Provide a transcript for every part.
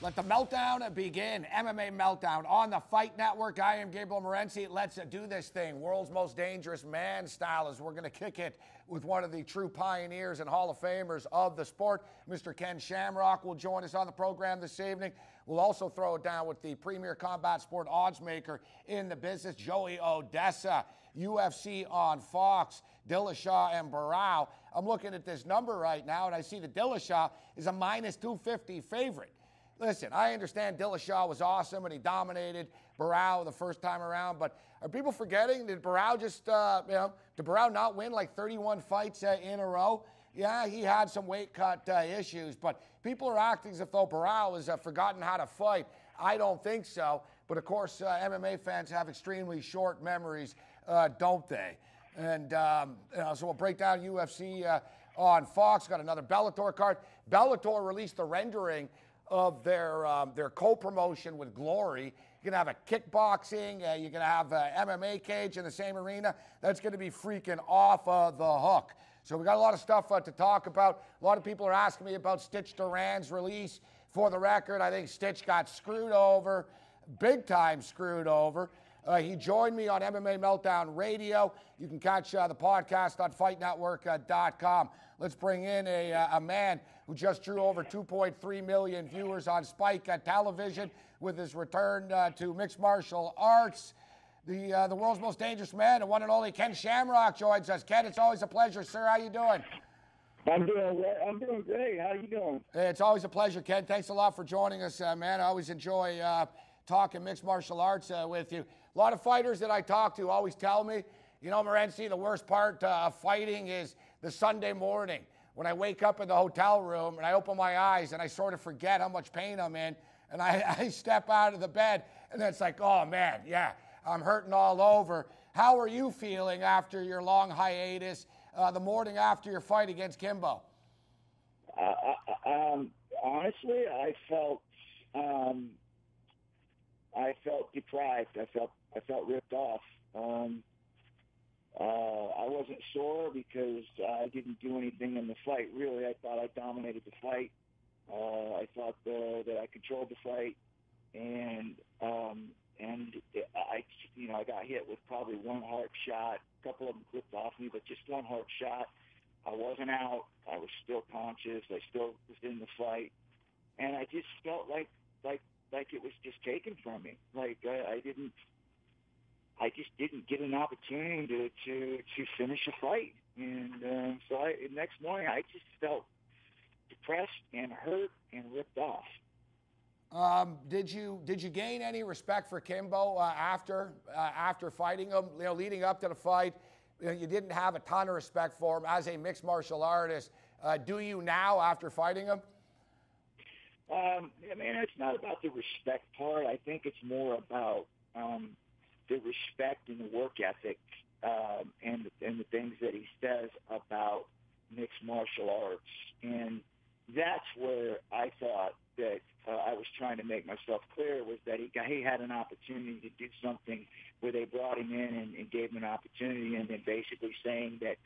Let the meltdown begin. MMA Meltdown on the Fight Network. I am Gabriel Morency. Let's do this thing. World's most dangerous man style as we're going to kick it with one of the true pioneers and Hall of Famers of the sport. Mr. Ken Shamrock will join us on the program this evening. We'll also throw it down with the premier combat sport odds maker in the business, Joey Odessa. UFC on Fox, Dillashaw and Barao. I'm looking at this number right now, and I see that Dillashaw is a minus 250 favorite. Listen, I understand Dillashaw was awesome and he dominated Barao the first time around, but are people forgetting? Did Barao just, did Barao not win like 31 fights in a row? Yeah, he had some weight cut issues, but people are acting as if though Barao has forgotten how to fight. I don't think so, but of course, MMA fans have extremely short memories, don't they? And so we'll break down UFC on Fox. Got another Bellator card. Bellator released the rendering of their co-promotion with Glory. You're going to have a kickboxing, you're going to have a MMA cage in the same arena. That's going to be freaking off the hook. So we got a lot of stuff to talk about. A lot of people are asking me about Stitch Duran's release. For the record, I think Stitch got screwed over, big time screwed over. He joined me on MMA Meltdown Radio. You can catch the podcast on FightNetwork.com. Let's bring in a man who just drew over 2.3 million viewers on Spike Television with his return to mixed martial arts. The world's most dangerous man, the one and only Ken Shamrock joins us. Ken, it's always a pleasure, sir. How you doing? I'm doing great. How you doing? It's always a pleasure, Ken. Thanks a lot for joining us, man. I always enjoy talking mixed martial arts with you. A lot of fighters that I talk to always tell me, you know, Morency, the worst part of fighting is the Sunday morning when I wake up in the hotel room and I open my eyes and I sort of forget how much pain I'm in, and I step out of the bed and then it's like, oh man, yeah, I'm hurting all over. How are you feeling after your long hiatus, the morning after your fight against Kimbo? Honestly, I felt deprived. I felt ripped off. I wasn't sore because I didn't do anything in the fight. Really, I thought I dominated the fight. I thought that I controlled the fight, and I got hit with probably one hard shot. A couple of them clipped off me, but just one hard shot. I wasn't out. I was still conscious. I still was in the fight, and I just felt like it was just taken from me. Like I just didn't get an opportunity to finish a fight, and so next morning I just felt depressed and hurt and ripped off. Did you gain any respect for Kimbo after fighting him? You know, leading up to the fight, you didn't have a ton of respect for him as a mixed martial artist. Do you now after fighting him? I mean, it's not about the respect part. I think it's more about the respect and the work ethic and the things that he says about mixed martial arts. And that's where I thought that I was trying to make myself clear, was that he had an opportunity to do something where they brought him in and gave him an opportunity, and then basically saying that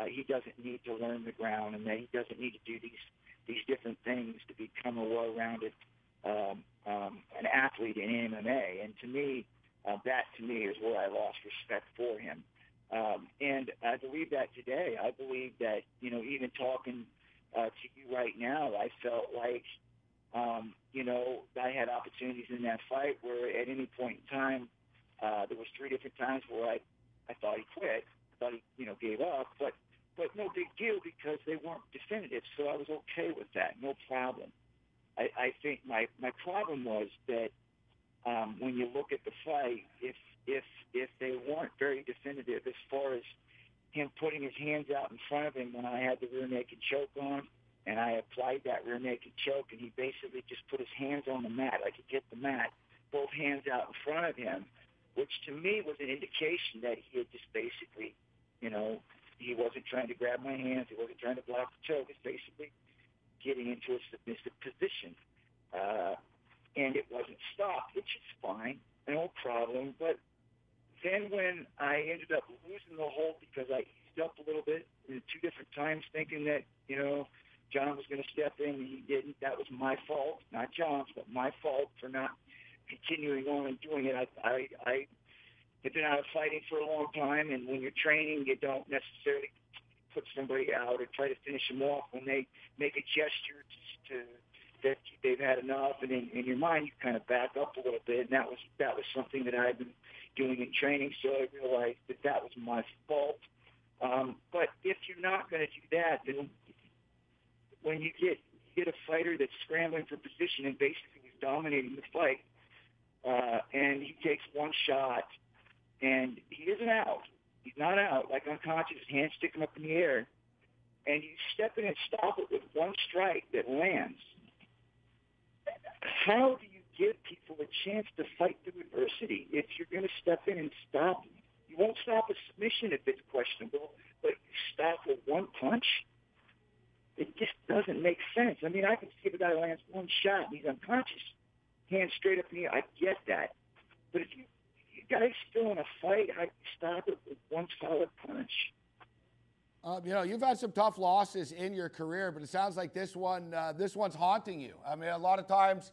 he doesn't need to learn the ground and that he doesn't need to do these different things to become a well-rounded an athlete in MMA. And to me, that is where I lost respect for him. And I believe that today. I believe that, you know, even talking to you right now, I felt like, you know, I had opportunities in that fight where at any point in time, there was 3 different times where I thought he quit, thought he, you know, gave up, but no big deal because they weren't definitive, so I was okay with that, no problem. I think my problem was that when you look at the fight, if they weren't very definitive as far as him putting his hands out in front of him when I had the rear naked choke on, and I applied that rear naked choke, and he basically just put his hands on the mat, like he hit the mat, both hands out in front of him, which to me was an indication that he had just basically, you know, he wasn't trying to grab my hands, he wasn't trying to block the choke, it's basically getting into a submissive position. And it wasn't stopped, which is fine, no problem. But then when I ended up losing the hold because I eased up a little bit 2 different times thinking that, you know, John was going to step in, and he didn't. That was my fault, not John's, but my fault for not continuing on and doing it. I have been out of fighting for a long time, and when you're training, you don't necessarily put somebody out or try to finish them off when they make a gesture that they've had enough, and in your mind you kind of back up a little bit, and that was something that I've been doing in training, so I realized that was my fault. But if you're not going to do that, then when you get a fighter that's scrambling for position and basically is dominating the fight, and he takes one shot, and he isn't out. He's not out, like unconscious, hands sticking up in the air, and you step in and stop it with one strike that lands. How do you give people a chance to fight through adversity if you're going to step in and stop? You won't stop a submission if it's questionable, but you stop with one punch? It just doesn't make sense. I mean, I can see the guy lands one shot and he's unconscious, hands straight up in the air. I get that. But if you guys still in a fight, how do you stop it with one solid punch? You've had some tough losses in your career, but it sounds like this one's haunting you. I mean, a lot of times,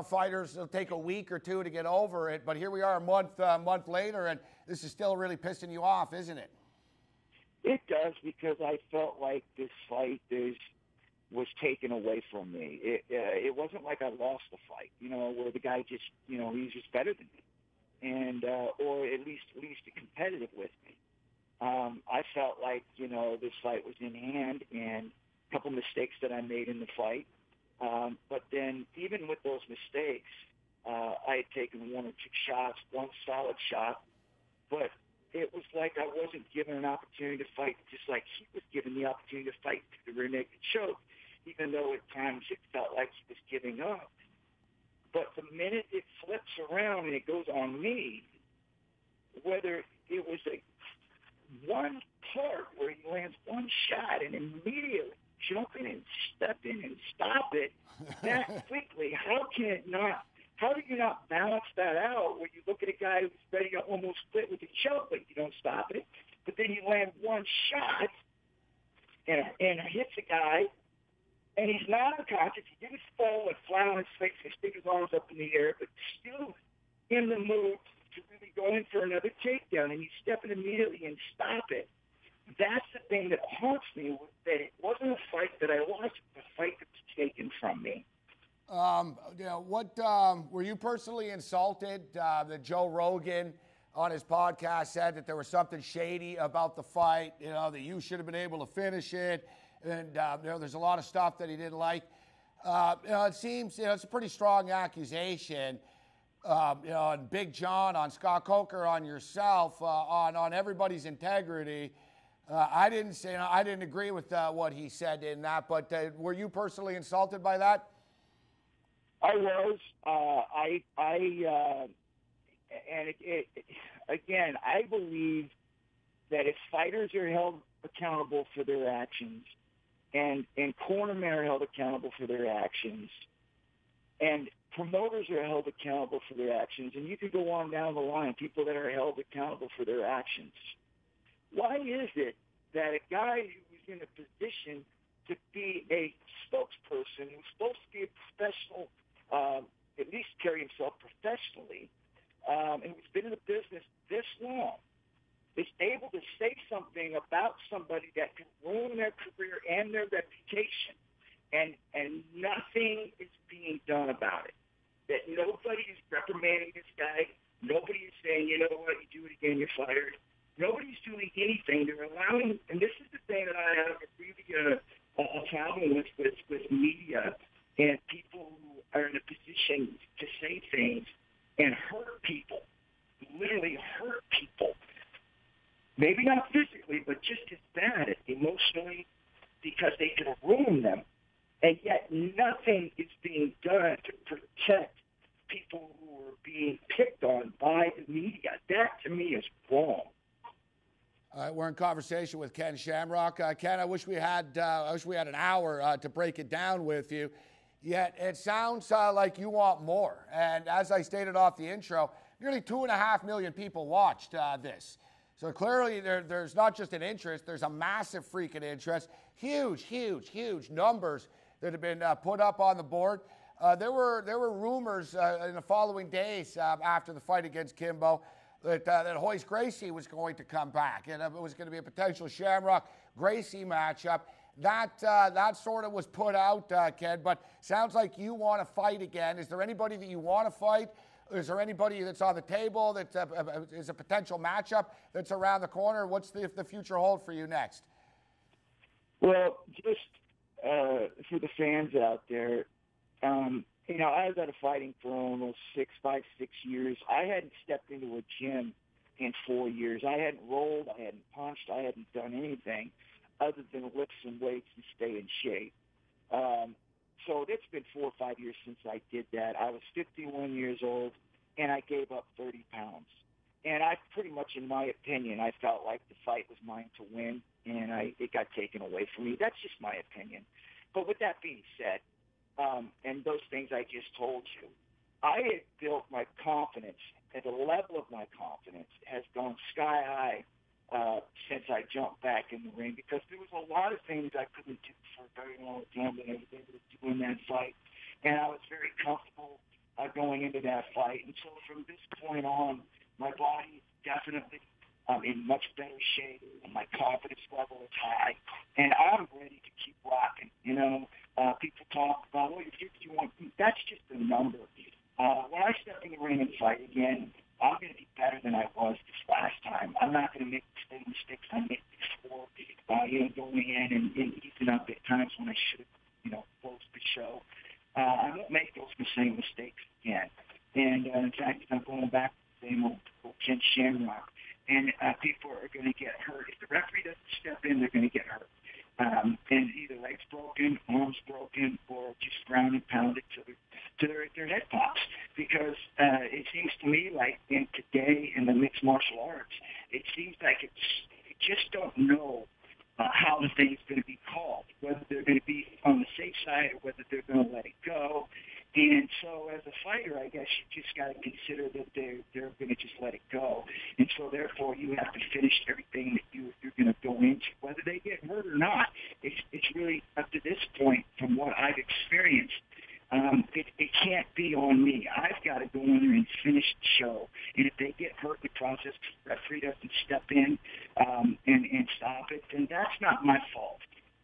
fighters will take a week or two to get over it, but here we are a month later, and this is still really pissing you off, isn't it? It does, because I felt like this fight was taken away from me. It wasn't like I lost the fight, where the guy just, he's just better than me, and or at least competitive with me. I felt like, this fight was in hand, and a couple mistakes that I made in the fight. But then even with those mistakes, I had taken one or two shots, one solid shot, but it was like I wasn't given an opportunity to fight, just like he was given the opportunity to fight to the rear naked choke, even though at times it felt like he was giving up. But the minute it flips around and it goes on me, whether it was one part where he lands one shot and immediately jump in and step in and stop it that quickly, how do you not balance that out where you look at a guy who's ready to almost split with a choke, but you don't stop it, but then you land one shot and hits a guy, and he's not unconscious, he didn't fall and flat on his face and stick his arms up in the air, but still in the mood to really go in for another takedown, and you step in immediately and stop it. That's the thing that haunts me, that it wasn't a fight that I lost, it was a fight that was taken from me. Were you personally insulted that Joe Rogan on his podcast said that there was something shady about the fight, that you should have been able to finish it, and there's a lot of stuff that he didn't like. It seems it's a pretty strong accusation. On Big John, on Scott Coker, on yourself, on everybody's integrity. I didn't agree with what he said in that, but were you personally insulted by that? I was. Again, I believe that if fighters are held accountable for their actions, and cornermen are held accountable for their actions, and promoters are held accountable for their actions, and you can go on down the line, people that are held accountable for their actions. Why is it that a guy who's in a position to be a spokesperson, who's supposed to be a professional, at least carry himself professionally, and who's been in the business this long, is able to say something about somebody that can ruin their career and their reputation, and nothing is being done about it? That nobody is reprimanding this guy. Nobody is saying, you know what, you do it again, you're fired. Nobody's doing anything. They're allowing, and this is the thing that I have a really a problem with media and people who are in a position to say things and hurt people, literally hurt people. Maybe not physically, but just as bad, emotionally, because they can ruin them. And yet nothing is being done to protect people who are being picked on by the media. That, to me, is wrong. All right, we're in conversation with Ken Shamrock. Ken, I wish we had an hour to break it down with you. Yet it sounds like you want more. And as I stated off the intro, nearly 2.5 million people watched this. So clearly there's not just an interest, there's a massive freaking interest. Huge numbers that have been put up on the board. There were rumors in the following days after the fight against Kimbo that Royce Gracie was going to come back, and it was going to be a potential Shamrock Gracie matchup. That sort of was put out, Ken, but sounds like you want to fight again. Is there anybody that you want to fight? Is there anybody that's on the table that is a potential matchup that's around the corner? What's the future hold for you next? Well, just for the fans out there, I was out of fighting for almost 6 years. I hadn't stepped into a gym in 4 years. I hadn't rolled, I hadn't punched, I hadn't done anything other than lift some weights and stay in shape. So it's been 4 or 5 years since I did that. I was 51 years old, and I gave up 30 pounds. And I pretty much, in my opinion, I felt like the fight was mine to win, and it got taken away from me. That's just my opinion. But with that being said, and those things I just told you, I had built my confidence, and the level of my confidence has gone sky high since I jumped back in the ring, because there was a lot of things I couldn't do for a very long time that I was able to do in that fight, and I was very comfortable going into that fight. And so from this point on, my body is definitely in much better shape, and my confidence level is high, and I'm ready to keep rocking. People talk about, well, you're 51. That's just a number. When I step in the ring and fight again, I'm going to be better than I was this last time. I'm not going to make the same mistakes I made before, going in and easing up at times when I should have, closed the show. I won't make those same mistakes again. And, in fact, I'm going back to the same old Ken Shamrock. And people are going to get hurt. If the referee doesn't step in, they're going to get hurt. And either legs broken, arms broken, or just ground and pounded to their head pops. Because it seems to me like today in the mixed martial arts, it seems like you just don't know how the thing's going to be called, whether they're going to be on the safe side or whether they're going to let it go. And so as a fighter, I guess you just got to consider that they're going to just let it go. And so therefore you have to finish everything that you're going to go into. Whether they get hurt or not, it's really up to this point from what I've experienced. It can't be on me. I've got to go in there and finish the show. And if they get hurt in the process, the referee doesn't step in and stop it, then that's not my fault.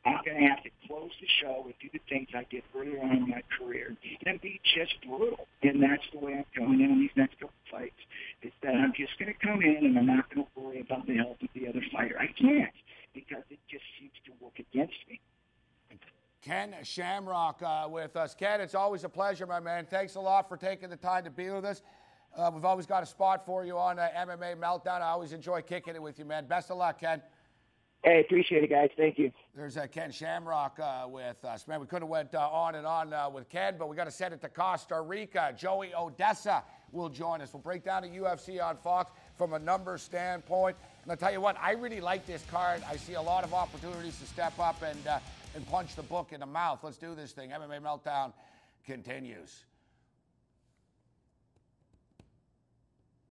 I'm going to have to close the show and do the things I did earlier on in my career and be just brutal. And that's the way I'm going in these next couple fights. Is that I'm just going to come in and I'm not going to worry about the health of the other fighter. I can't, because it just seems to work against me. Ken Shamrock with us. Ken, it's always a pleasure, my man. Thanks a lot for taking the time to be with us. We've always got a spot for you on MMA Meltdown. I always enjoy kicking it with you, man. Best of luck, Ken. Hey, appreciate it, guys. Thank you. There's Ken Shamrock with us. Man, we could have went on and on with Ken, but we got to send it to Costa Rica. Joey Odessa will join us. We'll break down the UFC on Fox from a numbers standpoint. And I'll tell you what, I really like this card. I see a lot of opportunities to step up and punch the book in the mouth. Let's do this thing. MMA Meltdown continues.